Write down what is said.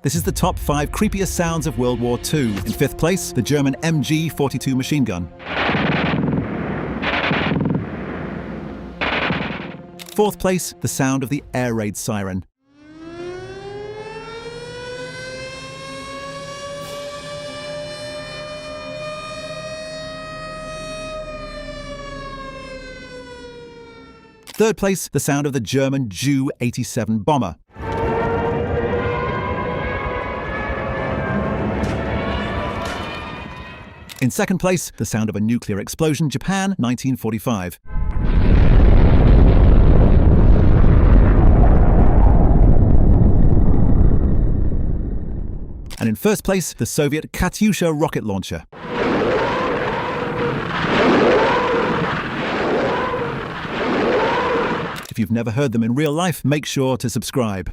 This is the top 5 creepiest sounds of World War II. In 5th place, the German MG-42 machine gun. 4th place, the sound of the air raid siren. Third place, the sound of the German Ju-87 bomber. In 2nd place, the sound of a nuclear explosion, Japan, 1945. And in 1st place, the Soviet Katyusha rocket launcher. If you've never heard them in real life, make sure to subscribe.